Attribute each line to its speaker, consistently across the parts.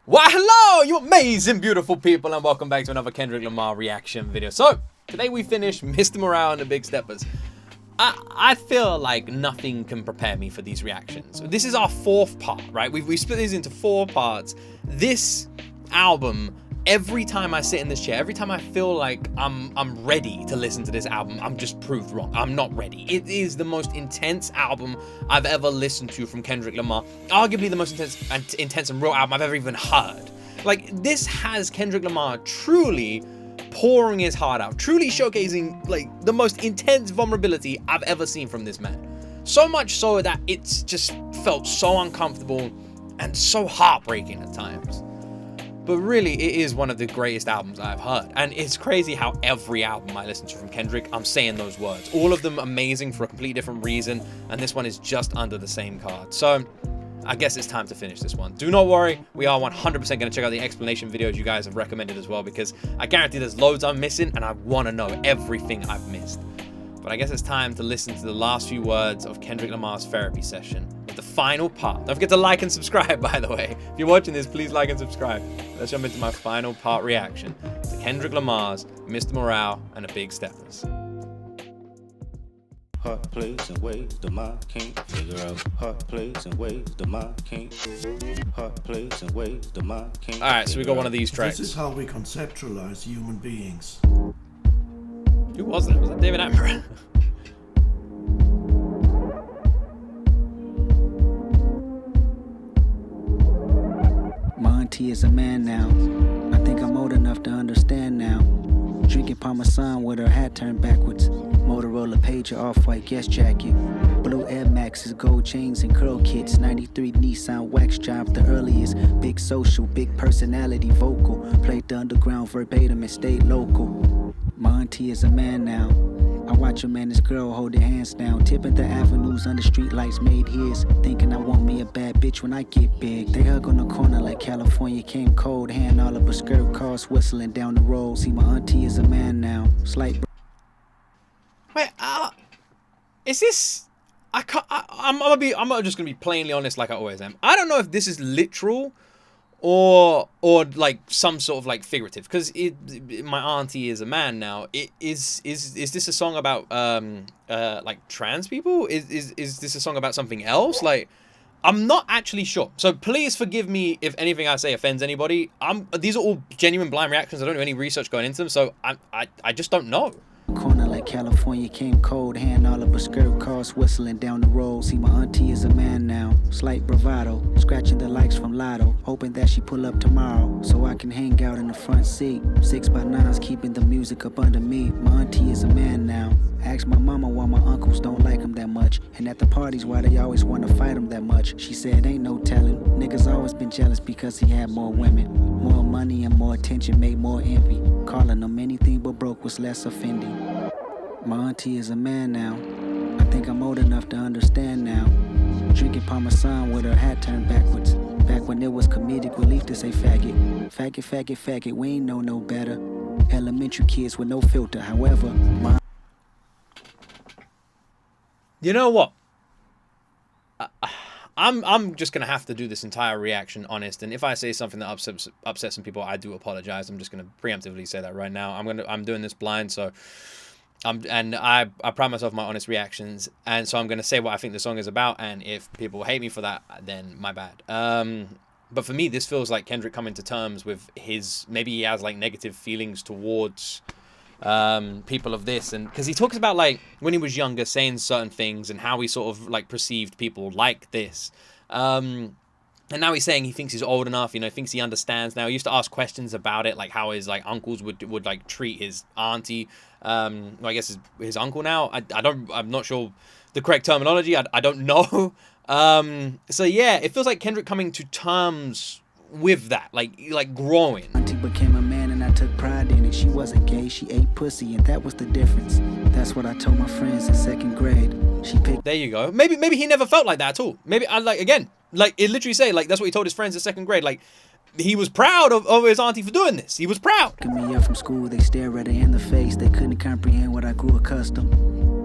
Speaker 1: Why, hello, you amazing, beautiful people, and welcome back to another Kendrick Lamar reaction video. So, today we finished Mr. Morale and the Big Steppers. I feel like nothing can prepare me for these reactions. This is our fourth part, right? We split these into 4 parts. This album, every time I sit in this chair, every time I feel like I'm ready to listen to this album, I'm just proved wrong. I'm not ready. It is the most intense album I've ever listened to from Kendrick Lamar. Arguably the most intense and real album I've ever even heard. Like, this has Kendrick Lamar truly pouring his heart out, truly showcasing like the most intense vulnerability I've ever seen from this man. So much so that it's just felt so uncomfortable and so heartbreaking at times. But really, it is one of the greatest albums I've heard. And it's crazy how every album I listen to from Kendrick, I'm saying those words. All of them amazing for a completely different reason. And this one is just under the same card. So I guess it's time to finish this one. Do not worry, we are 100% going to check out the explanation videos you guys have recommended as well, because I guarantee there's loads I'm missing and I want to know everything I've missed. But I guess it's time to listen to the last few words of Kendrick Lamar's therapy session with the final part. Don't forget to like and subscribe, by the way. If you're watching this, please like and subscribe. Let's jump into my final part reaction to Kendrick Lamar's Mr. Morale and the Big Steppers.
Speaker 2: Hot plays and ways the mind can't figure out. Hot plays and ways the mind can't. Hot plays and ways the mind can't.
Speaker 1: All right, so we got one of these tracks.
Speaker 3: This is how we conceptualize human beings.
Speaker 1: Who was it? Was it David Attenborough?
Speaker 4: My auntie is a man now. I think I'm old enough to understand now. Drinking Parmesan with her hat turned backwards. Motorola pager, off-white guest jacket. Blue Air Maxes, gold chains and curl kits. 93 Nissan wax job, the earliest. Big social, big personality, vocal. Played the underground verbatim and stayed local. My auntie is a man now. I watch him and his girl hold their hands down. Tipping the avenues under street lights made his. Thinking I want me a bad bitch when I get big. They hug on the corner like California came cold. Hand all of her skirt cars whistling down the road. See, my auntie is a man now. Slight.
Speaker 1: Wait, is this? I'm just gonna be plainly honest, like I always am. I don't know if this is literal or like some sort of like figurative, because my auntie is a man now. Is this a song about like trans people? Is this a song about something else? Like, I'm not actually sure. So please forgive me if anything I say offends anybody. These are all genuine blind reactions. I don't do any research going into them, so I just don't know.
Speaker 4: Corner like California came cold. Hand all of her skirt cars whistling down the road. See, my auntie is a man now. Slight bravado, scratching the likes from Lotto. Hoping that she pull up tomorrow so I can hang out in the front seat. 6x9s keeping the music up under me. My auntie is a man now. Asked my mama why my uncles don't like him that much, and at the parties why they always want to fight him that much. She said ain't no telling. Niggas always been jealous because he had more women. More money and more attention made more envy. Calling them anything but broke was less offending. My auntie is a man now. I think I'm old enough to understand now. Drinking Parmesan with her hat turned backwards. Back when it was comedic relief to say faggot. Faggot, faggot, faggot, we ain't know no better. Elementary kids with no filter, however, my...
Speaker 1: You know what? I'm just gonna have to do this entire reaction honest, and if I say something that upsets some people, I do apologize. I'm just gonna preemptively say that right now. I'm doing this blind, so I pride myself on my honest reactions, and so I'm gonna say what I think the song is about, and if people hate me for that, then my bad. But for me, this feels like Kendrick coming to terms with maybe he has like negative feelings towards people of this, and because he talks about like when he was younger saying certain things and how he sort of like perceived people like this, and now he's saying he thinks he's old enough, thinks he understands now. He used to ask questions about it, like how his like uncles would like treat his auntie, well, I guess his uncle now. I'm not sure the correct terminology. I don't know. So yeah, it feels like Kendrick coming to terms with that, like growing.
Speaker 4: Auntie became a man and I took pride in it. She wasn't gay, she ate pussy, and that was the difference. That's what I told my friends in 2nd grade. She picked.
Speaker 1: There you go. Maybe he never felt like that at all. Maybe it literally say like that's what he told his friends in 2nd grade. Like, he was proud of his auntie for doing this. He was proud.
Speaker 4: Me up from school, they stare at her in the face. They couldn't comprehend what I grew accustomed.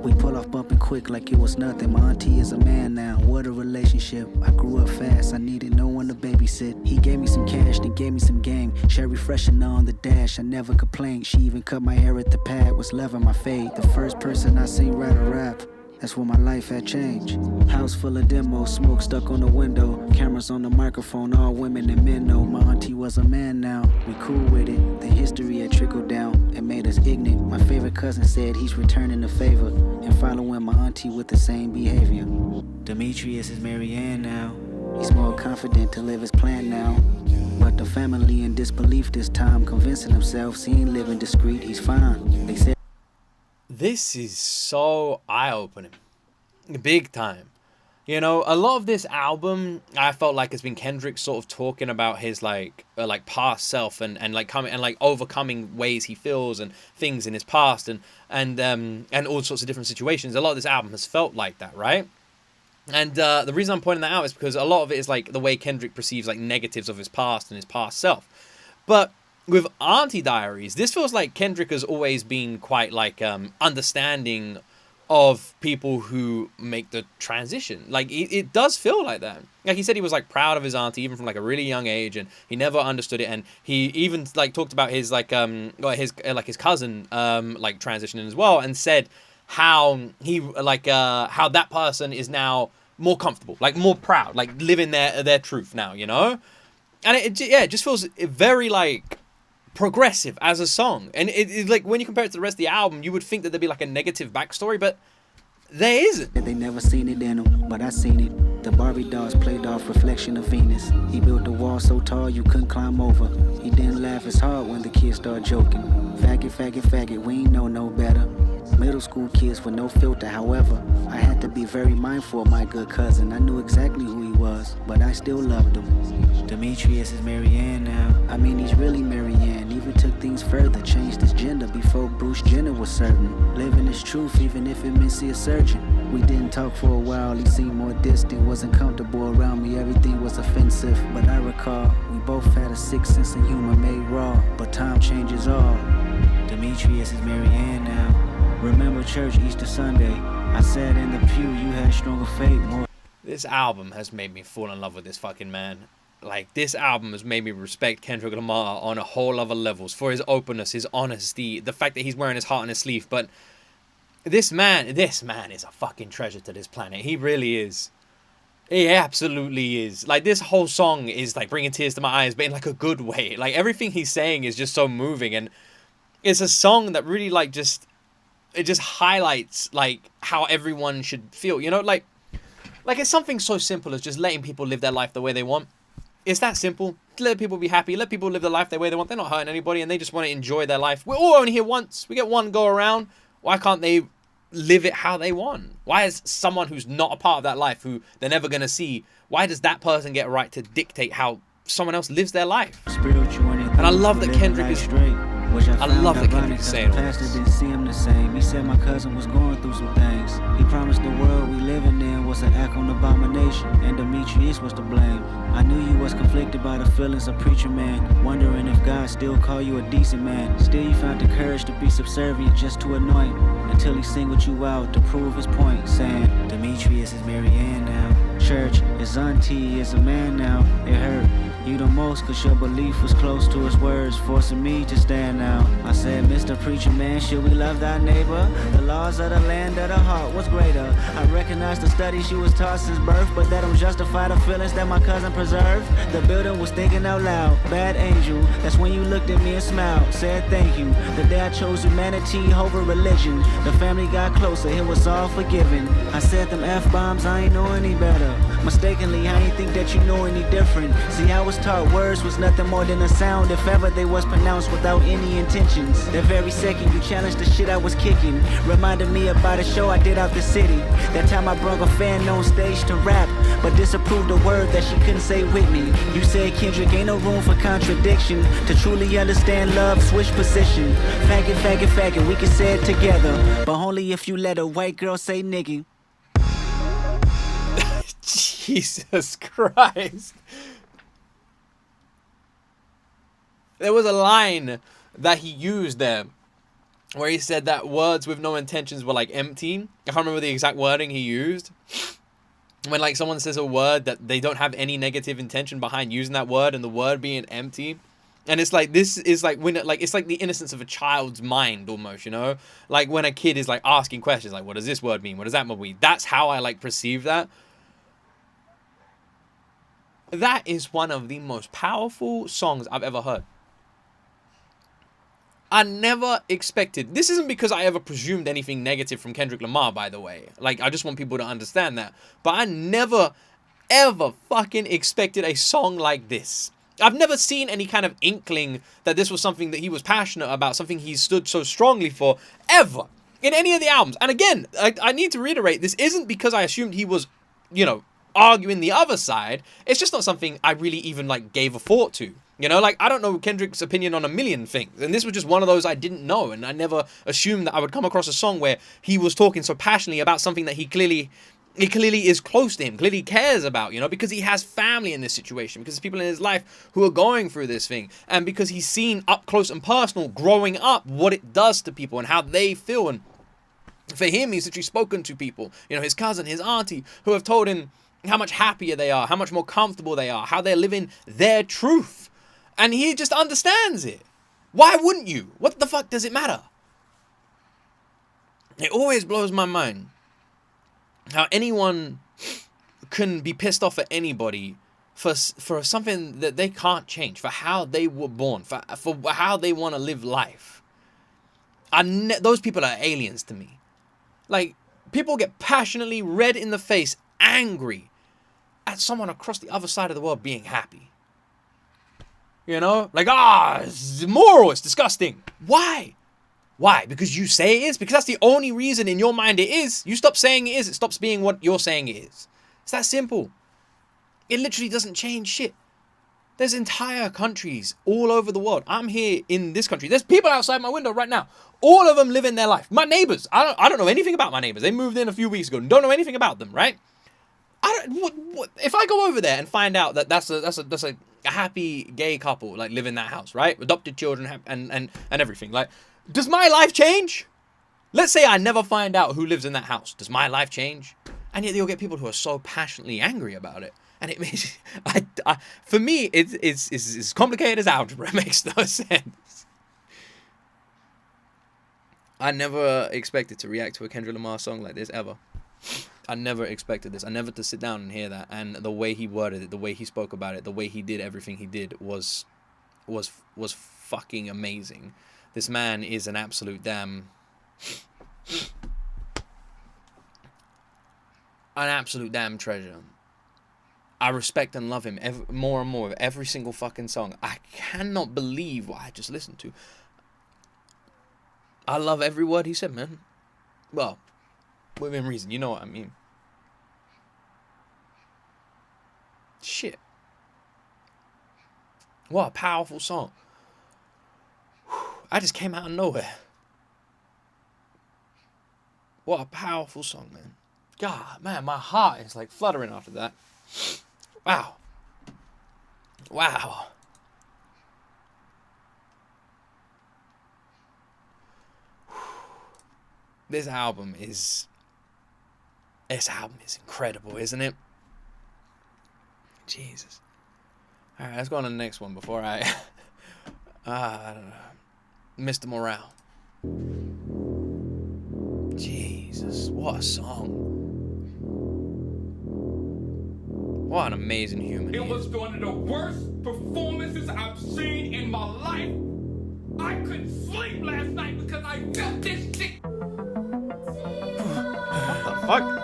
Speaker 4: We pull off bumping quick like it was nothing. My auntie is a man now. What a relationship. I grew up fast. I needed no one to babysit. He gave me some cash, then gave me some game. Sherry freshener on the dash. I never complained. She even cut my hair at the pad. Was loving my fade. The first person I seen write a rap. That's when my life had changed. House full of demos, smoke stuck on the window. Cameras on the microphone, all women and men know. My auntie was a man now. We cool with it. The history had trickled down and made us ignorant. My favorite cousin said he's returning the favor and following my auntie with the same behavior. Demetrius is Marianne now. He's more confident to live his plan now. But the family in disbelief this time, convincing themselves he ain't living discreet, he's fine. They said
Speaker 1: this is so eye-opening, big time. You know, a lot of this album I felt like has been Kendrick sort of talking about his like past self and like coming and like overcoming ways he feels and things in his past and all sorts of different situations. A lot of this album has felt like that, right? And the reason I'm pointing that out is because a lot of it is like the way Kendrick perceives like negatives of his past and his past self. But with Auntie Diaries, this feels like Kendrick has always been quite like understanding of people who make the transition. Like it does feel like that. Like he said, he was like proud of his auntie even from like a really young age, and he never understood it. And he even like talked about his like his cousin like transitioning as well, and said how he how that person is now more comfortable, like more proud, like living their truth now, you know. And it just feels very like progressive as a song. And it like when you compare it to the rest of the album, you would think that there'd be like a negative backstory, but there isn't.
Speaker 4: They never seen it in him, but I seen it. The Barbie dolls played off reflection of Venus. He built the wall so tall you couldn't climb over. He didn't laugh as hard when the kids started joking. Faggot, faggot, faggot, we ain't know no better. Middle school kids with no filter, however. I had to be very mindful of my good cousin. I knew exactly who he was, but I still loved him. Demetrius is Marianne now. I mean, he's really Marianne. Even took things further, changed his gender before Bruce Jenner was certain. Living his truth, even if it meant see a surgeon. We didn't talk for a while, he seemed more distant. Wasn't comfortable around me, everything was offensive. But I recall, we both had a sick sense of humor made raw. But time changes all. Demetrius is Marianne now. Remember church Easter Sunday. I sat in the pew, you had stronger faith, more.
Speaker 1: This album has made me fall in love with this fucking man. Like, this album has made me respect Kendrick Lamar on a whole other levels for his openness, his honesty, the fact that he's wearing his heart on his sleeve. But this man is a fucking treasure to this planet. He really is. He absolutely is. Like, this whole song is like bringing tears to my eyes, but in like a good way. Like, everything he's saying is just so moving, and it's a song that really like it just highlights like how everyone should feel, you know, like it's something so simple as just letting people live their life the way they want. It's that simple. Let people be happy. Let people live their life the way they want. They're not hurting anybody, and they just want to enjoy their life. We're all only here once. We get one go around. Why can't they live it how they want? Why is someone who's not a part of that life, who they're never going to see, why does that person get a right to dictate how someone else lives their life? And I love that Kendrick is straight. I love that Kendrick is saying all this.
Speaker 4: Didn't see him the same. He said my cousin was going through some things. He promised the world we living in was an act on abomination, and Demetrius was to blame. I knew you was conflicted by the feelings of preacher man, wondering if God still call you a decent man. Still you found the courage to be subservient just to annoy him, until he singled you out to prove his point, saying Demetrius is Marianne now. Church, his auntie is a man now. It hurt you the most cause your belief was close to his words, forcing me to stand now. I said, Mr. Preacher Man, should we love thy neighbor? The laws of the land of the heart was greater. I recognize the studies you was taught since birth, but that don't justify the feelings that my cousin preserved. The building was thinking out loud, bad angel. That's when you looked at me and smiled, said thank you. The day I chose humanity over religion, the family got closer, it was all forgiven. I said them F-bombs, I ain't know any better. Mistakenly, I ain't think that you know any different. See, I was taught words was nothing more than a sound, if ever they was pronounced without any intentions. That very second you challenged the shit I was kicking, reminded me about a show I did out the city. That time I brought a fan on stage to rap, but disapproved a word that she couldn't say with me. You said, Kendrick, ain't no room for contradiction. To truly understand love, switch position. Faggot, faggot, faggot, we can say it together, but only if you let a white girl say nigga.
Speaker 1: Jesus Christ. There was a line that he used there where he said that words with no intentions were like empty. I can't remember the exact wording he used. When like someone says a word that they don't have any negative intention behind using that word, and the word being empty. And it's like, this is like when it's like the innocence of a child's mind almost, you know, like when a kid is like asking questions like, what does this word mean? What does that word mean? That's how I like perceive that. That is one of the most powerful songs I've ever heard. I never expected, this isn't because I ever presumed anything negative from Kendrick Lamar, by the way. Like, I just want people to understand that. But I never, ever fucking expected a song like this. I've never seen any kind of inkling that this was something that he was passionate about, something he stood so strongly for, ever, in any of the albums. And again, I need to reiterate, this isn't because I assumed he was, you know, arguing the other side. It's just not something I really even, like, gave a thought to. You know, like, I don't know Kendrick's opinion on a million things. And this was just one of those I didn't know. And I never assumed that I would come across a song where he was talking so passionately about something that he clearly is close to him, clearly cares about, you know, because he has family in this situation, because there's people in his life who are going through this thing, and because he's seen up close and personal growing up what it does to people and how they feel. And for him, he's literally spoken to people, you know, his cousin, his auntie, who have told him how much happier they are, how much more comfortable they are, how they're living their truth. And he just understands it. Why wouldn't you? What the fuck does it matter? It always blows my mind how anyone can be pissed off at anybody for something that they can't change, for how they were born, for how they want to live life. Those people are aliens to me. Like, people get passionately red in the face, angry at someone across the other side of the world being happy. You know? Like, it's immoral, it's disgusting. Why? Why? Because you say it is? Because that's the only reason in your mind it is. You stop saying it is, it stops being what you're saying it is. It's that simple. It literally doesn't change shit. There's entire countries all over the world. I'm here in this country. There's people outside my window right now. All of them living their life. My neighbors. I don't know anything about my neighbors. They moved in a few weeks ago. Don't know anything about them, right? If I go over there and find out that that's a happy gay couple like live in that house, right? Adopted children and everything. Like, does my life change? Let's say I never find out who lives in that house. Does my life change? And yet you'll get people who are so passionately angry about it. And it makes, for me, it's as complicated as algebra. It makes no sense. I never expected to react to a Kendrick Lamar song like this, ever. I never expected this. I never to sit down and hear that. And the way he worded it, the way he spoke about it, the way he did everything he did was fucking amazing. This man is an absolute damn treasure. I respect and love him more and more with every single fucking song. I cannot believe what I just listened to. I love every word he said, man. Well, within reason, you know what I mean. Shit. What a powerful song. I just came out of nowhere. What a powerful song, man. God, man, my heart is like fluttering after that. Wow. Wow. This album is incredible, isn't it? Jesus. All right, let's go on to the next one before I don't know. Mr. Morale. Jesus, what a song. What an amazing human.
Speaker 5: It was one of the worst performances I've seen in my life. I couldn't sleep last night because I felt this shit.
Speaker 1: What the fuck?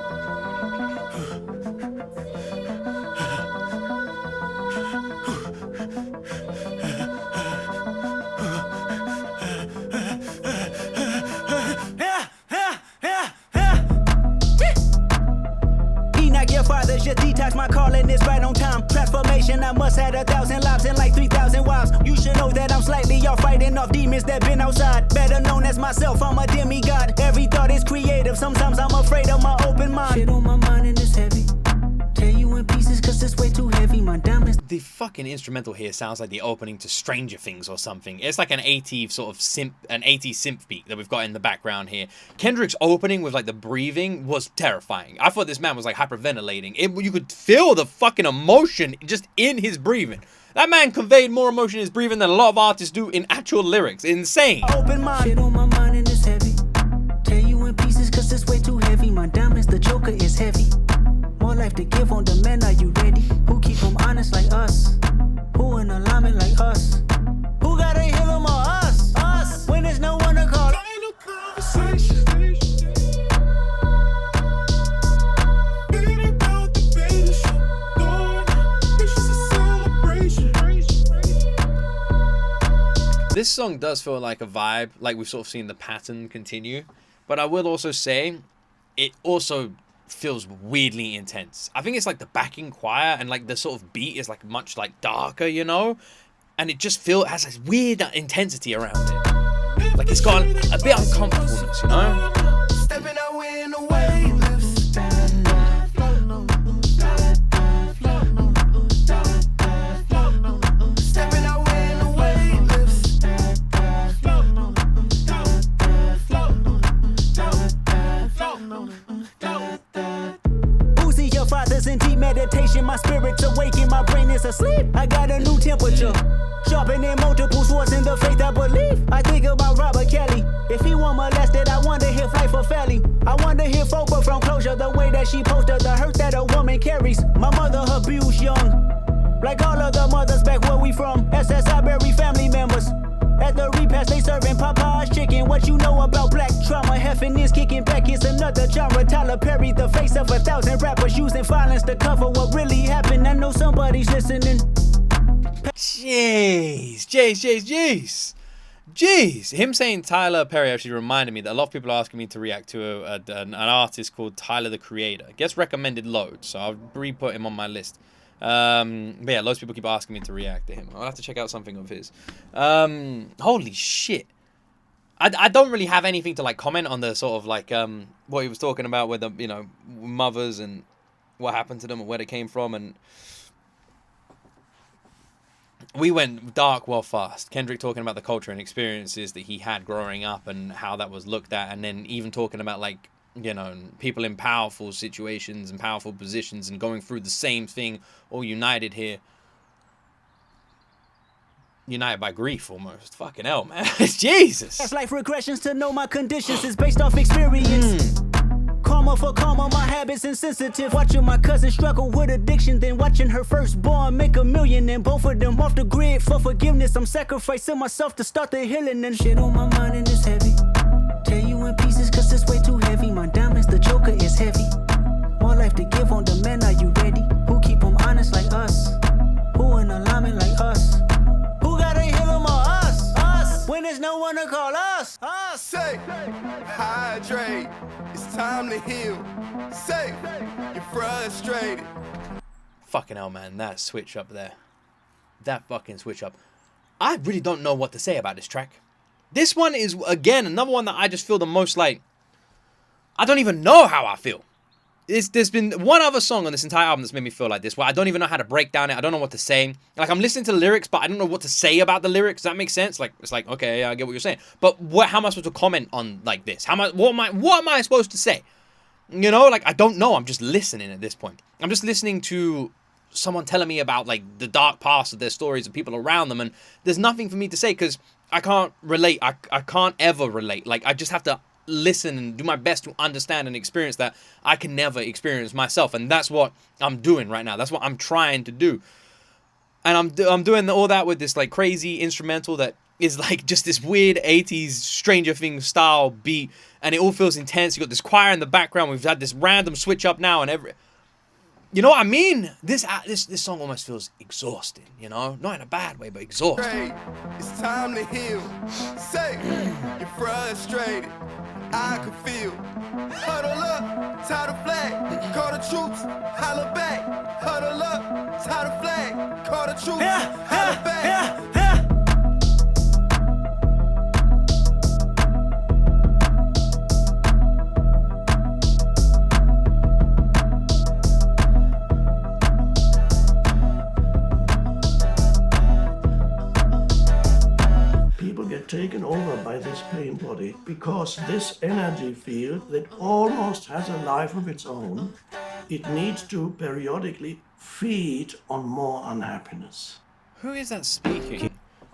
Speaker 6: Just detox, my calling is right on time. Transformation, I must have 1,000 lives and like 3,000 wives. You should know that I'm slightly off, fighting off demons that been outside. Better known as myself, I'm a demigod. Every thought is creative, sometimes I'm afraid of my open mind. Shit on my mind and it's heavy. Tear you in pieces cause it's way too heavy. My diamonds.
Speaker 1: The fucking instrumental here sounds like the opening to Stranger Things or something. It's like an 80s sort of synth beat that we've got in the background here. Kendrick's opening with like the breathing was terrifying. I thought this man was like hyperventilating. You could feel the fucking emotion just in his breathing. That man conveyed more emotion in his breathing than a lot of artists do in actual lyrics. Insane.
Speaker 6: Open mind. Shit on my mind and it's heavy. Tear you in pieces cause it's way too heavy. My diamonds, the Joker is heavy. More life to give on demand, are you ready? Who keep them honest like us? Who in alignment like us? Who gotta heal them or us? Us! When there's no one to call.
Speaker 1: This song does feel like a vibe, like we've sort of seen the pattern continue. But I will also say, it also feels weirdly intense. I think it's like the backing choir and like the sort of beat is like much like darker, you know? And it just has this weird intensity around it. Like it's got a bit of uncomfortableness, you know?
Speaker 7: Stepping out in the weightlifts. Stepping out in the weightlifts.
Speaker 6: Uzi, your father's in deep meditation. My spirit's awakened, my brain is asleep. I got a new temperature. Sharpening multiple swords in the faith I believe. I think about Robert Kelly. If he won't molested, I wonder if life for Felly. I wonder if Oprah from Closure, the way that she posted the hurt that a woman carries. My mother abused young. Like all of the mothers back where we from. SSI bury family members. At the repast, they serving Popeye's chicken. What you know about black trauma? Heffing is kicking back. It's another genre. Tyler Perry, the face of 1,000 rappers using violence to cover what really happened. I know somebody's listening.
Speaker 1: Jeez. Him saying Tyler Perry actually reminded me that a lot of people are asking me to react to an artist called Tyler the Creator. Gets recommended loads, so I'll re-put him on my list. But yeah, loads of people keep asking me to react to him. I'll have to check out something of his. Holy shit. I don't really have anything to like comment on the sort of like what he was talking about with the, you know, mothers and what happened to them and where they came from, and we went dark well fast. Kendrick talking about the culture and experiences that he had growing up and how that was looked at, and then even talking about like, you know, people in powerful situations and powerful positions and going through the same thing, all united here. United by grief almost. Fucking hell, man. Jesus.
Speaker 6: That's life regressions to know my conditions is based off experience. Karma for karma, my habits insensitive. Watching my cousin struggle with addiction, then watching her firstborn make $1 million, and both of them off the grid for forgiveness. I'm sacrificing myself to start the healing, and shit on my mind and it's heavy. Tear you in pieces cause it's way too heavy. My diamonds, the Joker is heavy. More life to give on demand, are you ready? Who keep them honest like us? Who in alignment like us? Who gotta heal them or us? Us! When there's no one to call us? Us!
Speaker 7: Say, hydrate. It's time to heal. Say, you're frustrated.
Speaker 1: Fucking hell, man. That switch up there. That fucking switch up. I really don't know what to say about this track. This one is, again, another one that I just feel the most like, I don't even know how I feel. There's been one other song on this entire album that's made me feel like this, where I don't even know how to break down it. I don't know what to say. Like, I'm listening to the lyrics, but I don't know what to say about the lyrics. Does that make sense? Like, it's like, okay, yeah, I get what you're saying. But how am I supposed to comment on, like, this? What am I supposed to say? You know, like, I don't know. I'm just listening at this point. I'm just listening to someone telling me about, like, the dark past of their stories and people around them, and there's nothing for me to say, because I can't relate. I can't ever relate. Like, I just have to listen and do my best to understand and experience that I can never experience myself, and that's what I'm doing right now. That's what I'm trying to do, and I'm doing all that with this like crazy instrumental that is like just this weird 80s Stranger Things style beat, and it all feels intense. You got this choir in the background. We've had this random switch up now, and you know what I mean? This song almost feels exhausting, you know? Not in a bad way, but exhausting.
Speaker 7: Hey, it's time to heal. Say, you're frustrated. I can feel. Huddle up, tie the flag. Call the troops, holler back. Huddle up, tie the flag. Call the troops, holler back.
Speaker 3: get taken over by this pain body, because this energy field that almost has a life of its own, it needs to periodically feed on more unhappiness.
Speaker 1: Who is that speaking?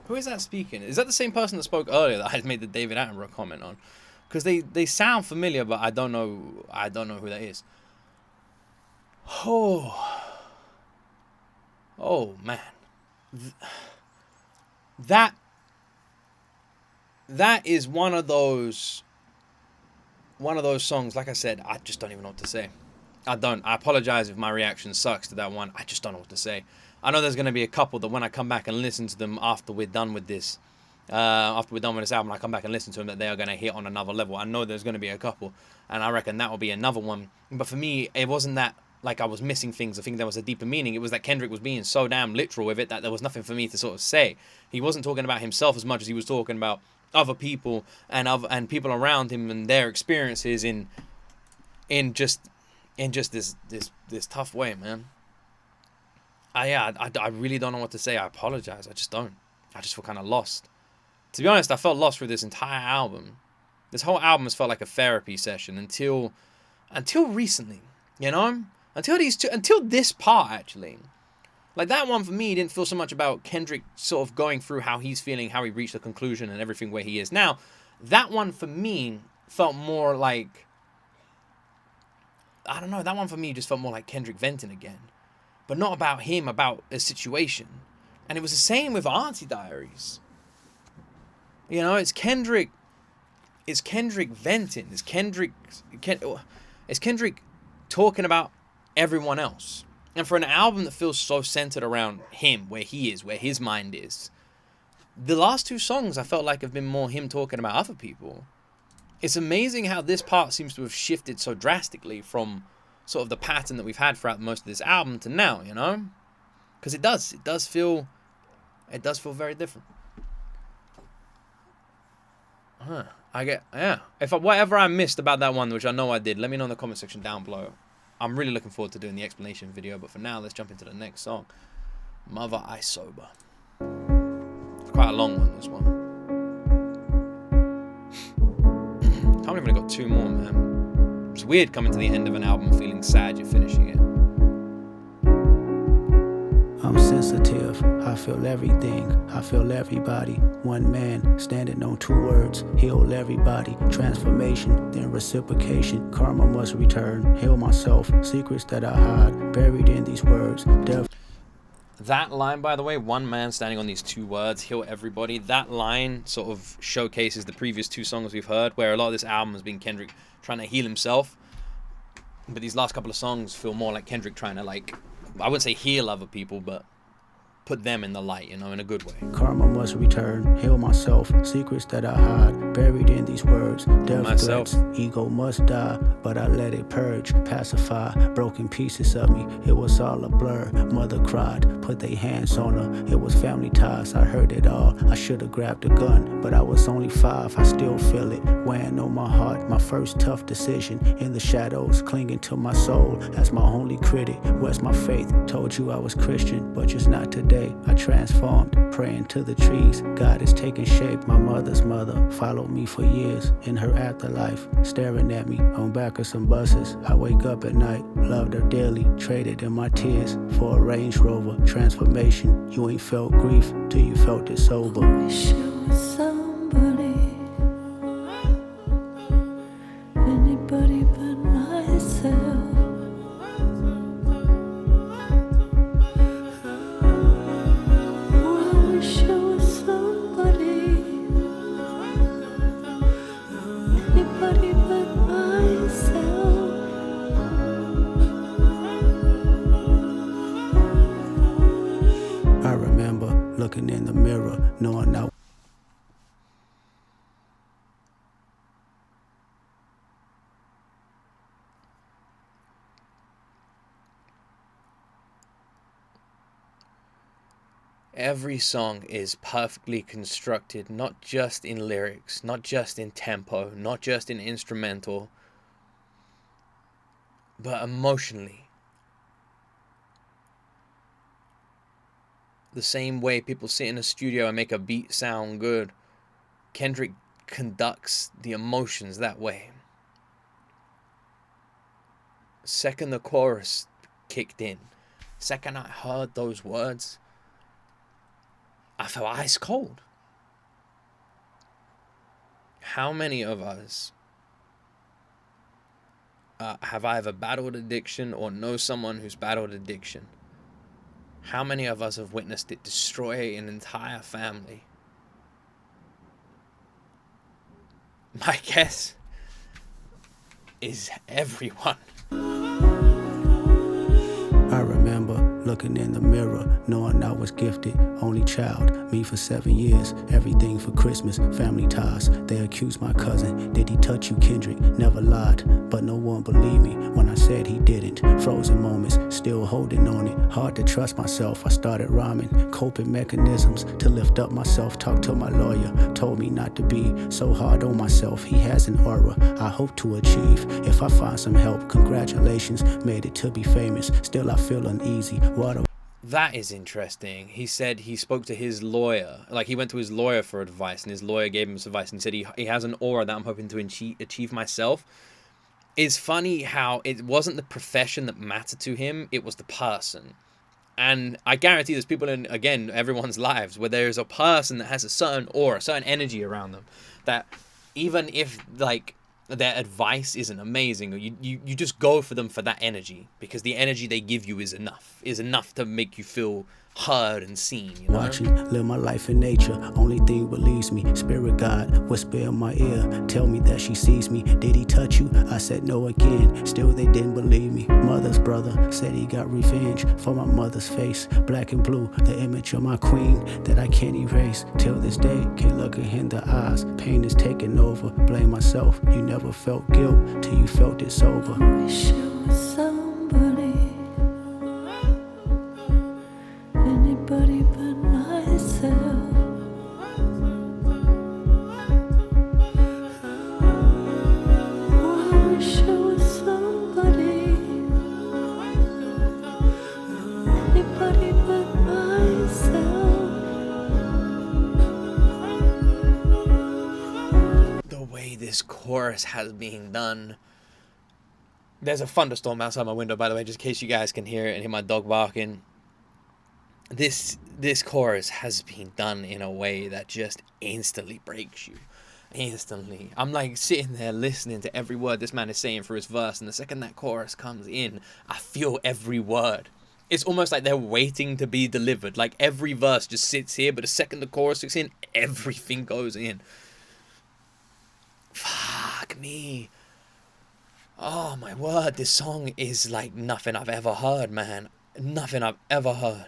Speaker 1: Who is that speaking? Is that the same person that spoke earlier that I made the David Attenborough comment on? Because they sound familiar, but I don't know who that is. Oh man, that is one of those songs. Like I said, I just don't even know what to say. I apologize if my reaction sucks to that one. I just don't know what to say. I know there's going to be a couple that when I come back and listen to them after we're done with this, album, I come back and listen to them, that they are going to hit on another level. I know there's going to be a couple, and I reckon that will be another one. But for me, it wasn't that like I was missing things. I think there was a deeper meaning. It was that Kendrick was being so damn literal with it that there was nothing for me to sort of say. He wasn't talking about himself as much as he was talking about other people and people around him and their experiences in just this tough way, man. I really don't know what to say. I apologize. I just don't. I just feel kind of lost. To be honest, I felt lost through this entire album. This whole album has felt like a therapy session until recently, you know? Until this part, actually. Like, that one for me didn't feel so much about Kendrick sort of going through how he's feeling, how he reached the conclusion and everything where he is now. That one for me felt more like, I don't know, that one for me just felt more like Kendrick venting again. But not about him, about a situation. And it was the same with Auntie Diaries. You know, it's Kendrick venting. It's Kendrick talking about everyone else. And for an album that feels so centered around him, where he is, where his mind is, the last two songs I felt like have been more him talking about other people. It's amazing how this part seems to have shifted so drastically from sort of the pattern that we've had throughout most of this album to now, you know? Because it does feel very different. Whatever I missed about that one, which I know I did, let me know in the comment section down below. I'm really looking forward to doing the explanation video, but for now, let's jump into the next song. Mother I Sober. It's quite a long one, this one. Can't believe I got two more, man. It's weird coming to the end of an album feeling sad you're finishing it.
Speaker 6: I'm sensitive, I feel everything, I feel everybody. One man standing on two words, heal everybody. Transformation, then reciprocation, karma must return. Heal myself, secrets that I hide, buried in these words.
Speaker 1: That line, by the way, one man standing on these two words, heal everybody, that line sort of showcases the previous two songs we've heard, where a lot of this album has been Kendrick trying to heal himself. But these last couple of songs feel more like Kendrick trying to, like, I wouldn't say heal other people, but put them in the light, you know, in a good way.
Speaker 6: Karma must return, heal myself, secrets that I hide, buried in these words. Death threats, ego must die, but I let it purge, pacify, broken pieces of me. It was all a blur. Mother cried, put their hands on her. It was family ties, I heard it all. I should have grabbed a gun, but I was only 5. I still feel it, weighing on my heart. My first tough decision, in the shadows, clinging to my soul as my only critic. Where's my faith? Told you I was Christian, but just not today. I transformed, praying to the trees. God is taking shape. My mother's mother followed me for years in her afterlife, staring at me on back of some buses. I wake up at night, loved her dearly, traded in my tears for a Range Rover. Transformation, you ain't felt grief till you felt it sober.
Speaker 8: Wish it was somebody, anybody but myself. Looking in the mirror, knowing I
Speaker 1: Every song is perfectly constructed, not just in lyrics, not just in tempo, not just in instrumental, but emotionally. The same way people sit in a studio and make a beat sound good, Kendrick conducts the emotions that way. Second the chorus kicked in, second I heard those words, I felt ice cold. How many of us have either battled addiction or know someone who's battled addiction? How many of us have witnessed it destroy an entire family? My guess is everyone.
Speaker 8: I remember looking in the mirror, knowing I was gifted, only child, me for 7 years, everything for Christmas, family ties. They accused my cousin, did he touch you, Kendrick? Never lied, but no one believed me when I said he didn't. Frozen moments, still holding on it, hard to trust myself. I started rhyming, coping mechanisms to lift up myself. Talked to my lawyer, told me not to be so hard on myself. He has an aura I hope to achieve. If I find some help, congratulations, made it to be famous. Still I feel uneasy.
Speaker 1: That is interesting. He said he spoke to his lawyer. Like, he went to his lawyer for advice, and his lawyer gave him some advice, and he said he has an aura that I'm hoping to achieve myself. It's funny how it wasn't the profession that mattered to him, it was the person. And I guarantee there's people in, again, everyone's lives where there's a person that has a certain aura, a certain energy around them, that even if, like, their advice isn't amazing, or you just go for them for that energy, because the energy they give you is enough to make you feel heard and seen, you know?
Speaker 8: Watching, live my life in nature, only thing believes me. Spirit God, whisper in my ear, tell me that she sees me. Did he touch you? I said no again, still they didn't believe me. Mother's brother said he got revenge for my mother's face, black and blue, the image of my queen that I can't erase. Till this day, can't look her in the eyes, pain is taking over, blame myself. You never felt guilt till you felt it sober. I wish it was somebody, anybody but myself. I wish it was somebody, anybody but myself.
Speaker 1: The way this chorus has been done. There's a thunderstorm outside my window, by the way, just in case you guys can hear it and hear my dog barking. This chorus has been done in a way that just instantly breaks you. Instantly. I'm like sitting there listening to every word this man is saying through his verse, and the second that chorus comes in, I feel every word. It's almost like they're waiting to be delivered. Like every verse just sits here, but the second the chorus kicks in, everything goes in. Fuck me. Oh my word, this song is like nothing I've ever heard, man. Nothing I've ever heard.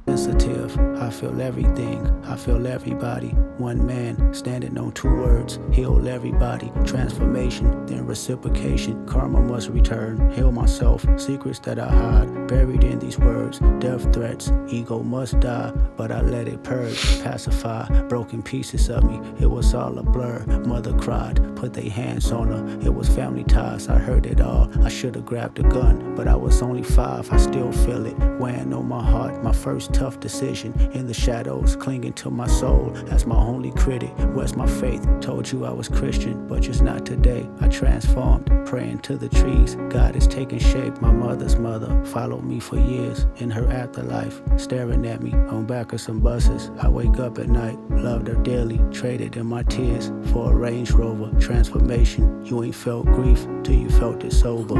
Speaker 8: Sensitive, I feel everything, I feel everybody. One man standing on two words, heal everybody. Transformation, then reciprocation, karma must return. Heal myself, secrets that I hide, buried in these words. Death threats, ego must die, but I let it purge, pacify, broken pieces of me. It was all a blur, mother cried, put their hands on her. It was family ties, I heard it all. I should've grabbed a gun, but I was only 5, I still feel it, weighing on my heart. My first tough decision, in the shadows, clinging to my soul as my only critic. Where's my faith? Told you I was Christian, but just not today. I transformed, praying to the trees. God is taking shape. My mother's mother followed me for years in her afterlife, staring at me on back of some buses. I wake up at night, loved her dearly, traded in my tears for a Range Rover. Transformation, you ain't felt grief till you felt it sober.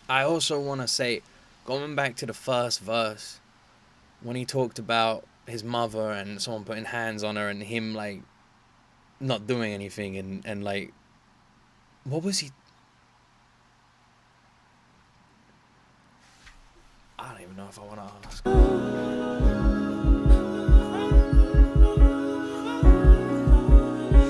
Speaker 1: I also want to say, going back to the first verse, when he talked about his mother and someone putting hands on her and him, like, not doing anything and like, what was he? I don't even know if I want to ask.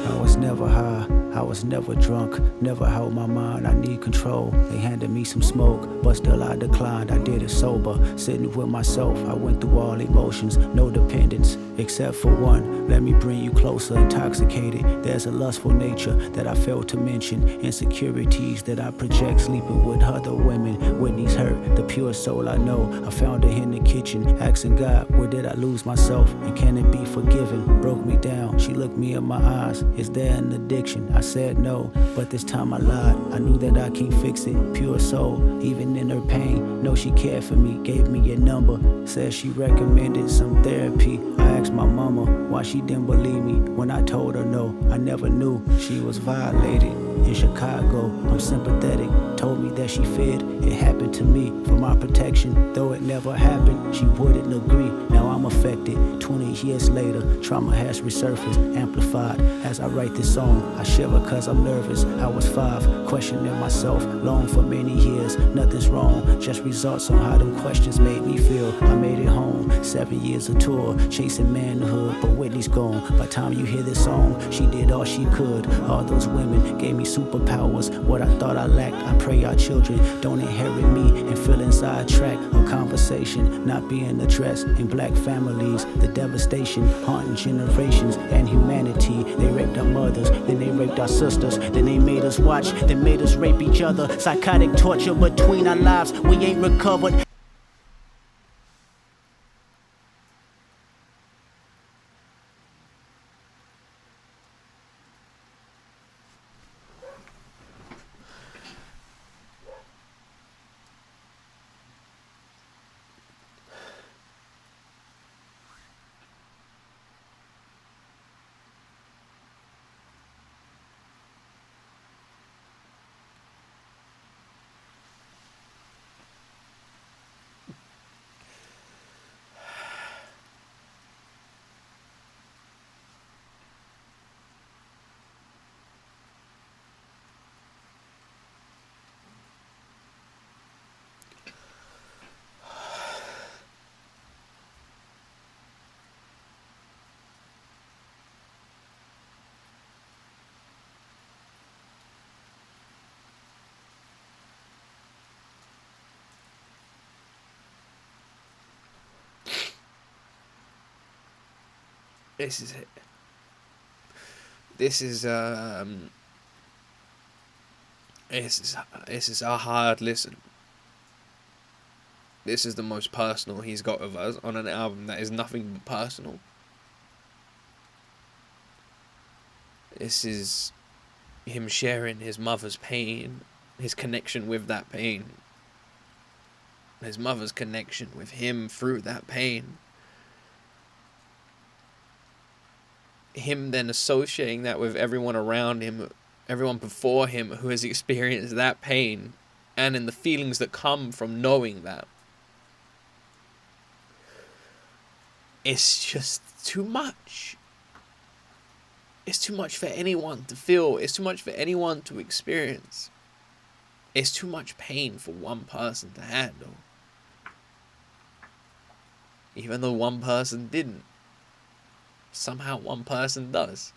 Speaker 8: I was never high, I was never drunk, never held my mind, I need control. They handed me some smoke, but still I declined. I did it sober, sitting with myself. I went through all emotions, no dependence, except for one. Let me bring you closer, intoxicated. There's a lustful nature that I failed to mention. Insecurities that I project, sleeping with other women. Whitney's hurt, the pure soul I know. I found her in the kitchen, asking God, where did I lose myself? And can it be forgiven? Broke me down, she looked me in my eyes. Is there an addiction? I said no, but this time I lied. I knew that I can't fix it. Pure soul, even in her pain. Know she cared for me, gave me a number. Said she recommended some therapy. I asked my mama why she didn't believe me when I told her no. I never knew she was violated. In Chicago, I'm sympathetic. Told me that she feared it happened to me for my protection. Though it never happened, she wouldn't agree. Now I'm affected. 20 years later, trauma has resurfaced, amplified. As I write this song, I shiver cause I'm nervous. I was 5, questioning myself, long for many years. Nothing's wrong, just results on how them questions made me feel. I made it home, 7 years of tour, chasing manhood, but Whitney's gone. By the time you hear this song, she did all she could. All those women gave me superpowers. What I thought I lacked, I pray our children don't inherit me and feel sidetracked. A conversation not being addressed in black families. The devastation haunting generations and humanity. They raped our mothers, then they raped our sisters, then they made us watch, then made us rape each other. Psychotic torture between our lives, we ain't recovered.
Speaker 1: This is it. This is a hard listen. This is the most personal he's got of us on an album that is nothing but personal. This is him sharing his mother's pain, his connection with that pain, his mother's connection with him through that pain. Him then associating that with everyone around him, everyone before him who has experienced that pain, and in the feelings that come from knowing that. It's just too much. It's too much for anyone to feel. It's too much for anyone to experience. It's too much pain for one person to handle. Even though one person didn't. Somehow one person does.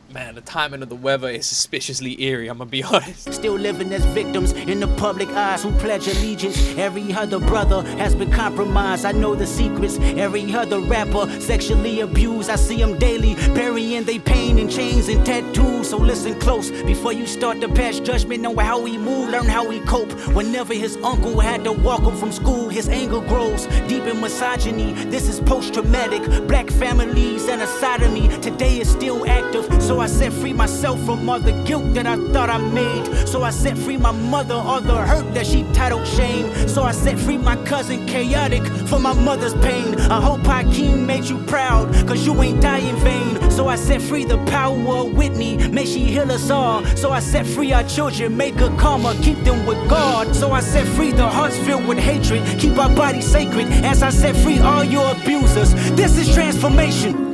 Speaker 1: Man, the timing of the weather is suspiciously eerie, I'm gonna be honest.
Speaker 6: Still living as victims in the public eyes who pledge allegiance. Every other brother has been compromised. I know the secrets. Every other rapper sexually abused. I see them daily, burying their pain in chains and tattoos. So listen close before you start to pass judgment on how he move, learn how he cope. Whenever his uncle had to walk him from school, his anger grows deep in misogyny. This is post-traumatic. Black families and a side of me today is still active. So I set free myself from all the guilt that I thought I made. So I set free my mother, all the hurt that she titled shame. So I set free my cousin Chaotic for my mother's pain. I hope Hakeem made you proud, cause you ain't die in vain. So I set free the power of Whitney, may she heal us all. So I set free our children, make good karma, keep them with God. So I set free the hearts filled with hatred, keep our bodies sacred. As I set free all your abusers, this is transformation.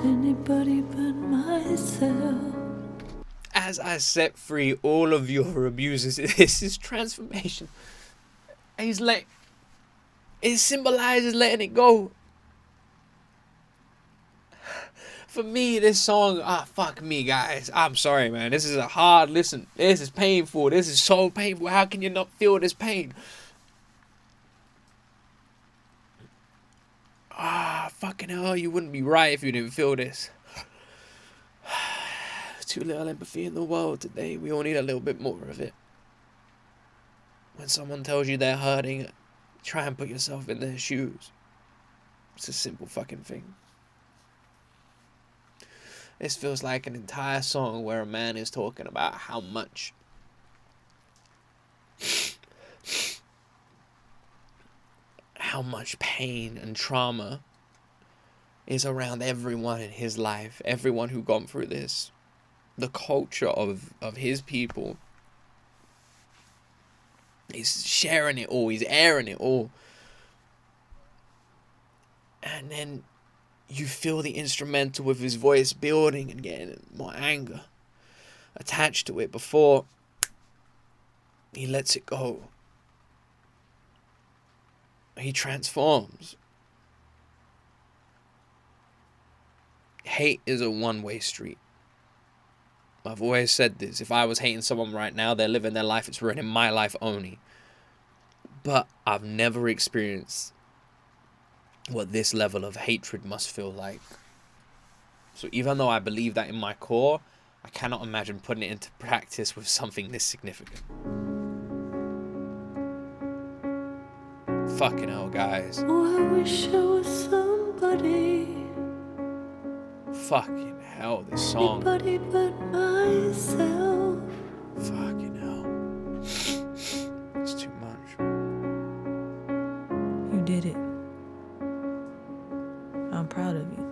Speaker 9: Anybody but myself.
Speaker 1: As I set free all of your abusers, this is transformation. And it symbolizes letting it go. For me, this song, fuck me, guys. I'm sorry, man. This is a hard listen. This is painful. This is so painful. How can you not feel this pain? Fucking hell, you wouldn't be right if you didn't feel this. Too little empathy in the world today. We all need a little bit more of it. When someone tells you they're hurting, try and put yourself in their shoes. It's a simple fucking thing. This feels like an entire song where a man is talking about how much pain and trauma is around everyone in his life, everyone who gone through this. The culture of his people. He's sharing it all, he's airing it all. And then you feel the instrumental with his voice building and getting more anger attached to it before he lets it go. He transforms. Hate is a one-way street. I've always said this. If I was hating someone right now, they're living their life. It's ruining my life only. But I've never experienced what this level of hatred must feel like. So even though I believe that in my core, I cannot imagine putting it into practice with something this significant. Fucking hell, guys.
Speaker 9: Oh, I wish I was somebody.
Speaker 1: Fucking hell, this song.
Speaker 9: Anybody but myself.
Speaker 1: Fucking hell. It's too much.
Speaker 9: You did it. I'm proud of you.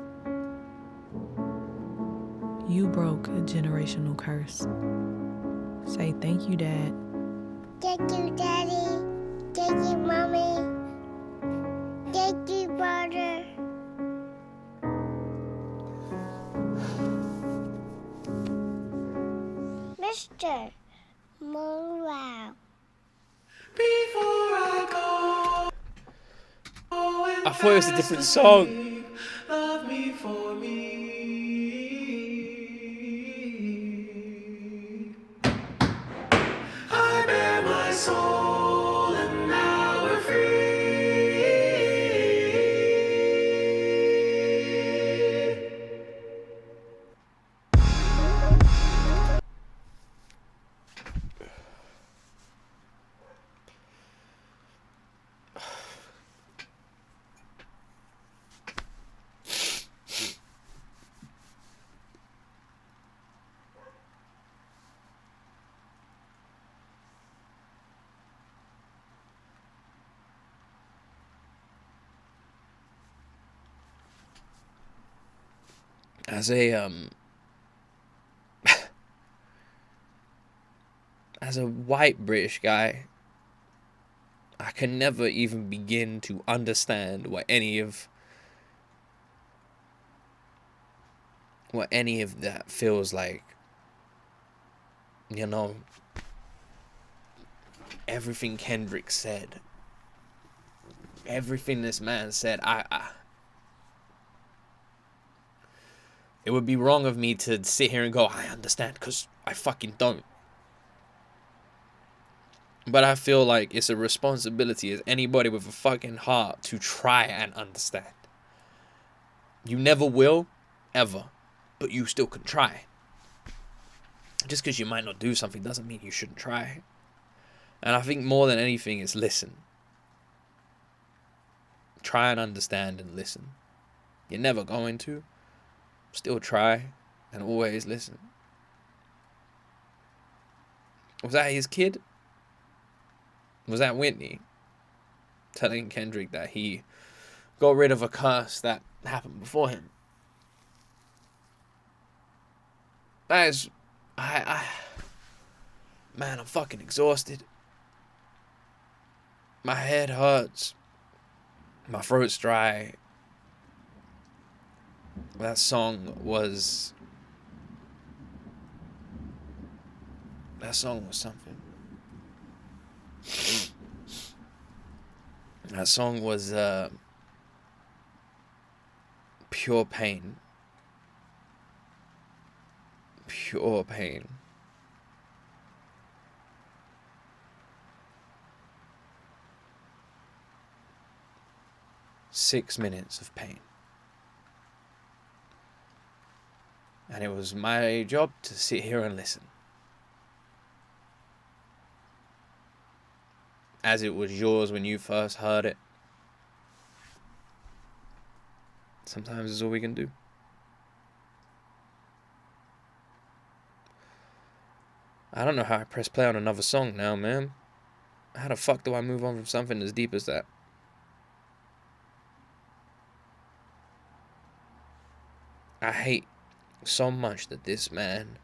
Speaker 9: You broke a generational curse. Say thank you, Dad.
Speaker 10: Thank you, Daddy. Thank you, Mommy. Thank you, brother. Mr. Morale.
Speaker 1: I thought it was a different song.
Speaker 11: Love me for me. I bear my soul and now we're free.
Speaker 1: As a white British guy, I can never even begin to understand what any of that feels like. You know, everything Kendrick said, everything this man said, it would be wrong of me to sit here and go, I understand, because I fucking don't. But I feel like it's a responsibility as anybody with a fucking heart to try and understand. You never will, ever, but you still can try. Just because you might not do something doesn't mean you shouldn't try. And I think more than anything is listen. Try and understand and listen. You're never going to. Still try and always listen. Was that his kid? Was that Whitney telling Kendrick that he got rid of a curse that happened before him? That is... Man, I'm fucking exhausted. My head hurts. My throat's dry. That song was something. That song was pure pain. Pure pain. Six minutes of pain. And it was my job to sit here and listen. As it was yours when you first heard it. Sometimes it's all we can do. I don't know how I press play on another song now, man. How the fuck do I move on from something as deep as that? I hate so much that this man,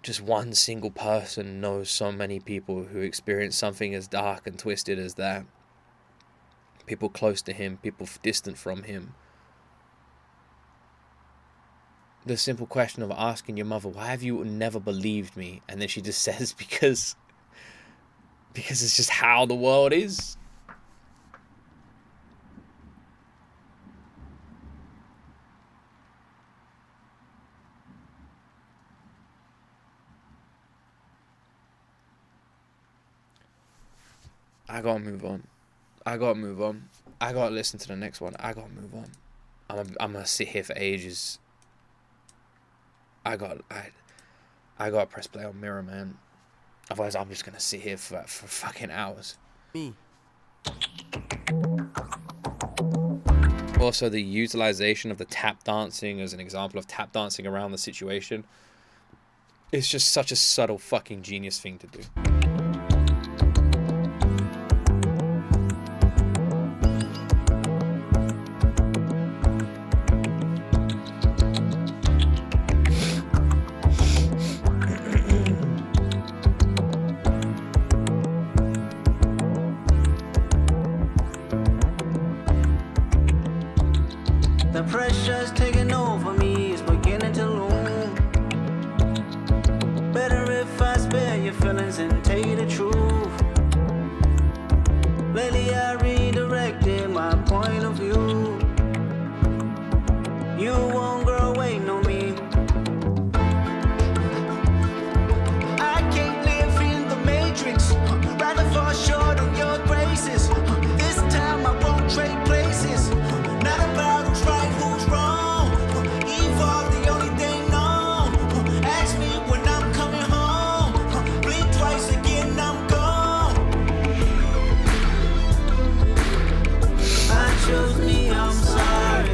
Speaker 1: just one single person, knows so many people who experience something as dark and twisted as that. People close to him, people distant from him. The simple question of asking your mother, why have you never believed me? And then she just says, because it's just how the world is. I gotta move on. I gotta listen to the next one. I gotta move on. I'm gonna sit here for ages. I gotta press play on Mirror, man. Otherwise, I'm just gonna sit here for fucking hours.
Speaker 12: Me.
Speaker 1: Also, the utilization of the tap dancing as an example of tap dancing around the situation. It's just such a subtle fucking genius thing to do.
Speaker 6: The pressure's taking over me, it's beginning to loom. Better if I spare your feelings and tell you the truth. Lately I redirected my point of view. You won't grow, waiting on me. I can't live in the matrix, rather fall short of your graces. This time I won't trade places. Not about who's right, who's wrong. Evolve the only thing known. Ask me when I'm coming home. Blink twice again, I'm gone. I chose me, I'm sorry.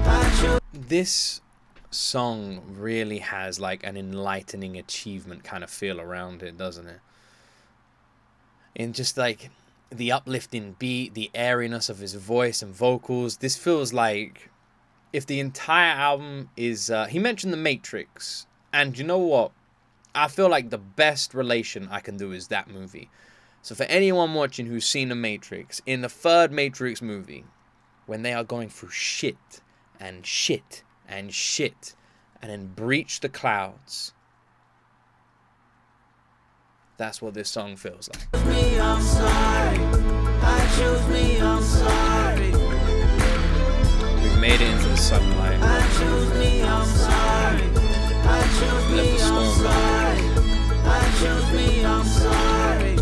Speaker 6: I chose.
Speaker 1: This song really has like an enlightening achievement kind of feel around it, doesn't it? And just like the uplifting beat, the airiness of his voice and vocals. This feels like if the entire album is... he mentioned The Matrix. And you know what? I feel like the best relation I can do is that movie. So for anyone watching who's seen The Matrix, in the third Matrix movie, when they are going through shit and shit and shit and then breach the clouds, that's what this song feels like.
Speaker 6: Me, I'm sorry. I chose me, I'm sorry.
Speaker 1: We've made it into the sunlight.
Speaker 6: I chose me, I'm sorry. I chose
Speaker 1: Let the
Speaker 6: me, I'm
Speaker 1: storm
Speaker 6: sorry. I chose me, I'm sorry.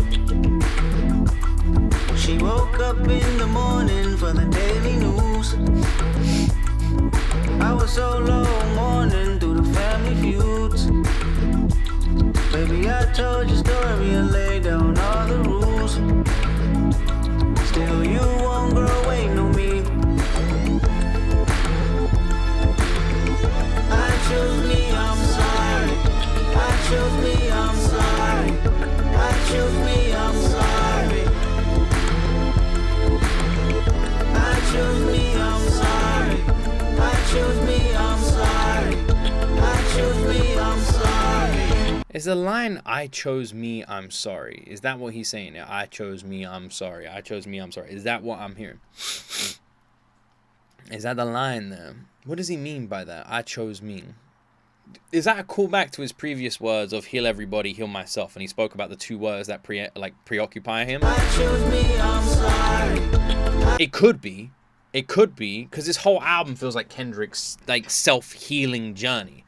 Speaker 6: She woke up in the morning for the daily news. I was so low mourning through the family feuds. Baby, I told your story and laid down all the rules. Still, you won't grow, waiting on me. I chose me, I'm sorry. I chose me, I'm sorry. I chose me, I'm sorry. I chose me, I'm sorry. I chose me, I'm sorry. I chose me, I'm sorry.
Speaker 1: Is the line, I chose me, I'm sorry? Is that what he's saying? I chose me, I'm sorry. I chose me, I'm sorry. Is that what I'm hearing? Is that the line there? What does he mean by that? I chose me. Is that a callback to his previous words of heal everybody, heal myself? And he spoke about the two words that preoccupy him.
Speaker 6: I chose me, I'm sorry.
Speaker 1: It could be. It could be, because this whole album feels like Kendrick's like self-healing journey.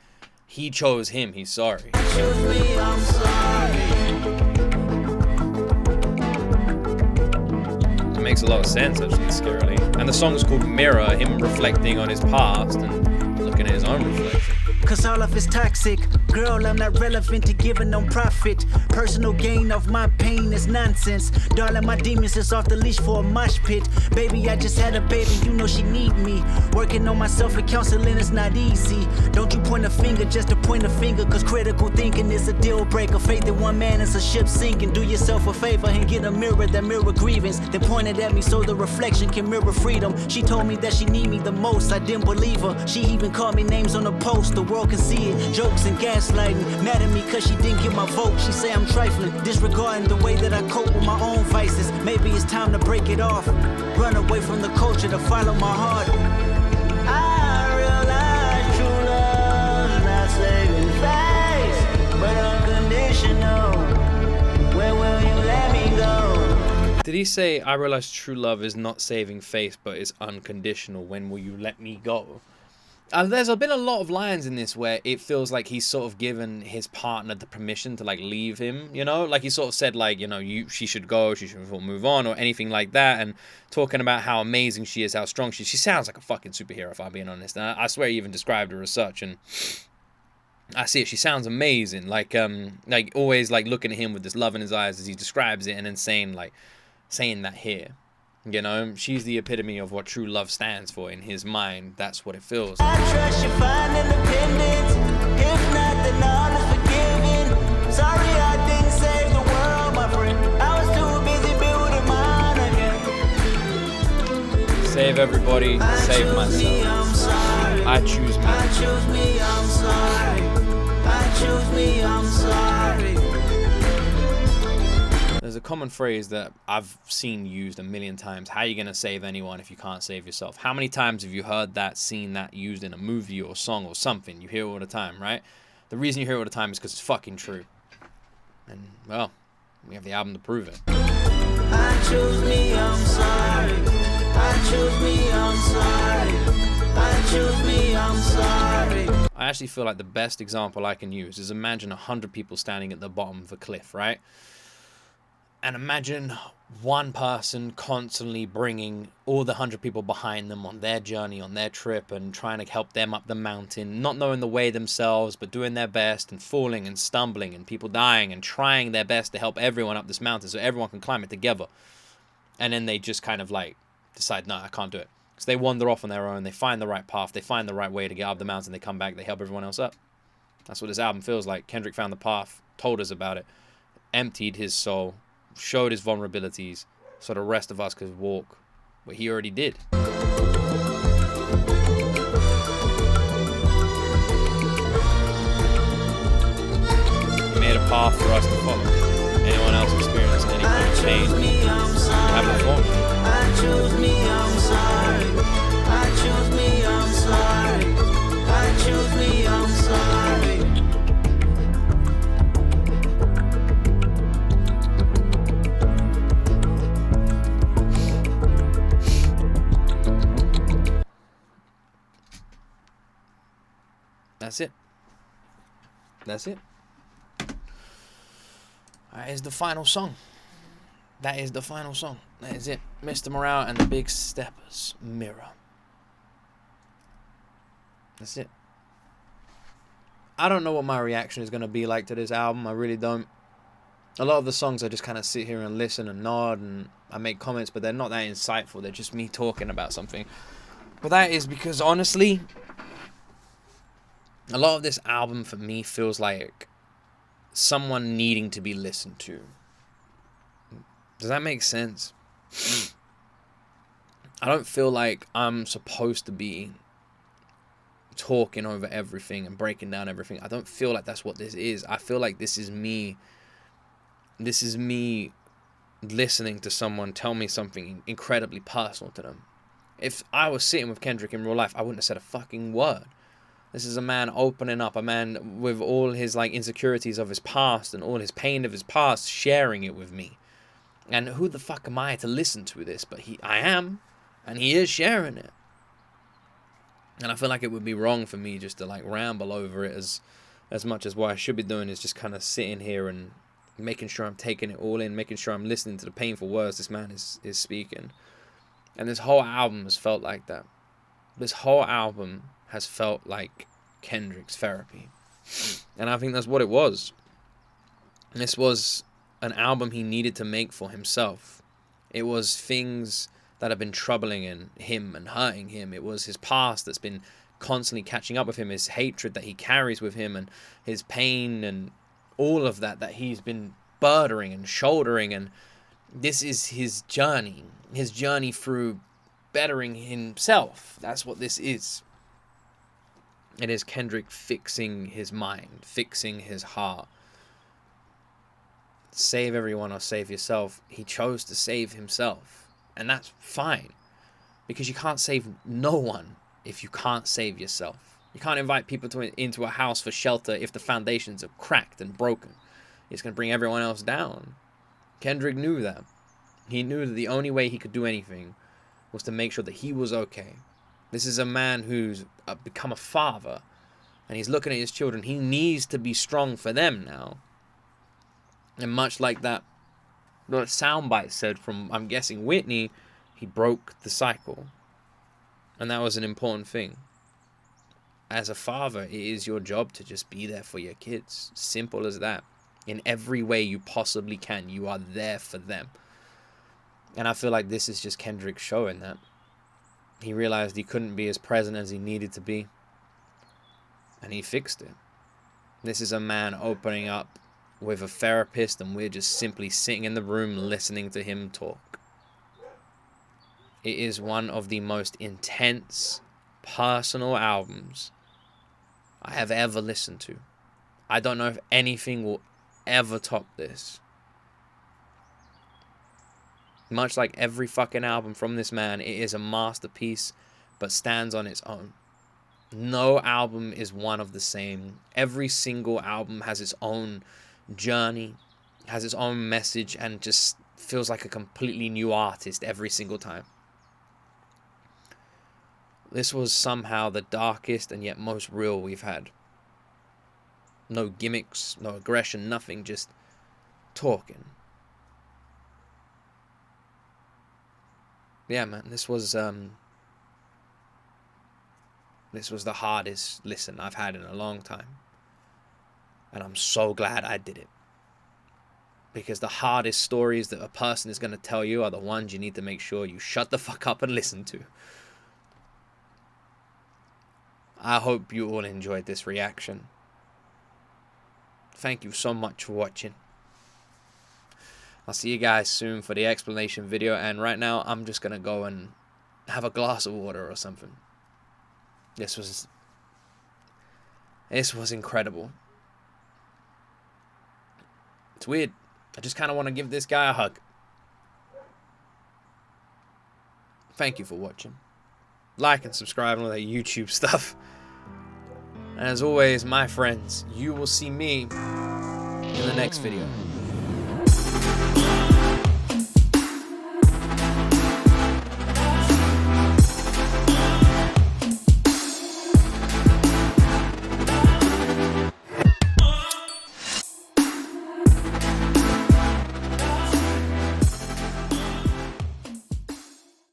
Speaker 1: He chose him, he's sorry.
Speaker 6: I chose me, I'm sorry.
Speaker 1: It makes a lot of sense, actually, scarily. And the song is called Mirror, him reflecting on his past and looking at his own reflection.
Speaker 6: Cause all of it's toxic. Girl, I'm not relevant to giving no profit. Personal gain of my pain is nonsense. Darling, my demons is off the leash for a mosh pit. Baby, I just had a baby, you know she need me. Working on myself and counseling is not easy. Don't you point a finger just to point a finger, cause critical thinking is a deal breaker. Faith in one man is a ship sinking. Do yourself a favor and get a mirror that mirror grievance. Then point it at me so the reflection can mirror freedom. She told me that she need me the most, I didn't believe her. She even called me names on the post, the world can see it. Jokes and gaslighting, mad at me cause she didn't get my vote. She say I'm trifling, disregarding the way that I cope with my own vices. Maybe it's time to break it off, run away from the culture to follow my heart. I realize true love's not saving face, but unconditional. Where will you let me go?
Speaker 1: Did he say, I realize true love is not saving face, but is unconditional? When will you let me go? There's been a lot of lines in this where it feels like he's sort of given his partner the permission to like leave him, you know, like he sort of said like, you know, she should go, she should move on or anything like that, and talking about how amazing she is, how strong she is. She sounds like a fucking superhero, if I'm being honest. And I swear he even described her as such, and I see it. She sounds amazing, like always like looking at him with this love in his eyes as he describes it, and then saying that here. You know, she's the epitome of what true love stands for in his mind. That's what it feels.
Speaker 6: I trust you find independence. If not, then all is forgiven. Sorry I didn't save the world, my friend. I was too busy building mine again.
Speaker 1: Save everybody, save myself. I choose me.
Speaker 6: I choose me, I'm sorry. I choose me, I'm sorry.
Speaker 1: There's a common phrase that I've seen used a million times. How are you going to save anyone if you can't save yourself? How many times have you heard that, seen that used in a movie or song or something? You hear it all the time, right? The reason you hear it all the time is because it's fucking true. And, well, we have the album to prove it.
Speaker 6: I choose me, I'm sorry. I choose me, I'm sorry. I choose me, I'm sorry.
Speaker 1: I actually feel like the best example I can use is imagine 100 people standing at the bottom of a cliff, right? And imagine one person constantly bringing all the 100 people behind them on their journey, on their trip, and trying to help them up the mountain, not knowing the way themselves, but doing their best and falling and stumbling and people dying and trying their best to help everyone up this mountain so everyone can climb it together. And then they just kind of like decide, no, I can't do it. So they wander off on their own, they find the right path, they find the right way to get up the mountain, they come back, they help everyone else up. That's what this album feels like. Kendrick found the path, told us about it, emptied his soul, showed his vulnerabilities so the rest of us could walk what he already did. He made a path for us to follow. Anyone else experiencing any kind of pain, have a form.
Speaker 6: I choose me, I'm sorry. I choose me, I'm sorry. I choose me, I'm sorry.
Speaker 1: That's it. That's it. That is the final song. That is the final song. That is it. Mr. Morale and the Big Steppers, Mirror. That's it. I don't know what my reaction is going to be like to this album. I really don't. A lot of the songs I just kind of sit here and listen and nod and I make comments, but they're not that insightful. They're just me talking about something. But that is because, honestly, a lot of this album for me feels like someone needing to be listened to. Does that make sense? I don't feel like I'm supposed to be talking over everything and breaking down everything. I don't feel like that's what this is. I feel like this is me. This is me listening to someone tell me something incredibly personal to them. If I was sitting with Kendrick in real life, I wouldn't have said a fucking word. This is a man opening up, a man with all his like insecurities of his past and all his pain of his past, sharing it with me. And who the fuck am I to listen to this? But I am, and he is sharing it. And I feel like it would be wrong for me just to like ramble over it as much as what I should be doing is just kind of sitting here and making sure I'm taking it all in, making sure I'm listening to the painful words this man is speaking. And this whole album has felt like that. This whole album has felt like Kendrick's therapy. And I think that's what it was. This was an album he needed to make for himself. It was things that have been troubling him and hurting him. It was his past that's been constantly catching up with him, his hatred that he carries with him, and his pain and all of that he's been burdering and shouldering. And this is his journey through bettering himself. That's what this is. It is Kendrick fixing his mind, fixing his heart. Save everyone or save yourself. He chose to save himself. And that's fine. Because you can't save no one if you can't save yourself. You can't invite people into a house for shelter if the foundations are cracked and broken. It's going to bring everyone else down. Kendrick knew that. He knew that the only way he could do anything was to make sure that he was okay. This is a man who's become a father, and he's looking at his children. He needs to be strong for them now. And much like that soundbite said from, I'm guessing, Whitney, he broke the cycle. And that was an important thing. As a father, it is your job to just be there for your kids. Simple as that. In every way you possibly can, you are there for them. And I feel like this is just Kendrick showing that. He realized he couldn't be as present as he needed to be. And he fixed it. This is a man opening up with a therapist, and we're just simply sitting in the room listening to him talk. It is one of the most intense, personal albums I have ever listened to. I don't know if anything will ever top this. Much like every fucking album from this man, it is a masterpiece, but stands on its own. No album is one of the same. Every single album has its own journey, has its own message, and just feels like a completely new artist every single time. This was somehow the darkest and yet most real we've had. No gimmicks, no aggression, nothing, just talking. Yeah, man, this was the hardest listen I've had in a long time. And I'm so glad I did it. Because the hardest stories that a person is going to tell you are the ones you need to make sure you shut the fuck up and listen to. I hope you all enjoyed this reaction. Thank you so much for watching. I'll see you guys soon for the explanation video, and right now I'm just gonna go and have a glass of water or something. This was incredible. It's weird. I just kind of want to give this guy a hug. Thank you for watching. Like and subscribe and all that YouTube stuff. And as always, my friends, you will see me in the next video.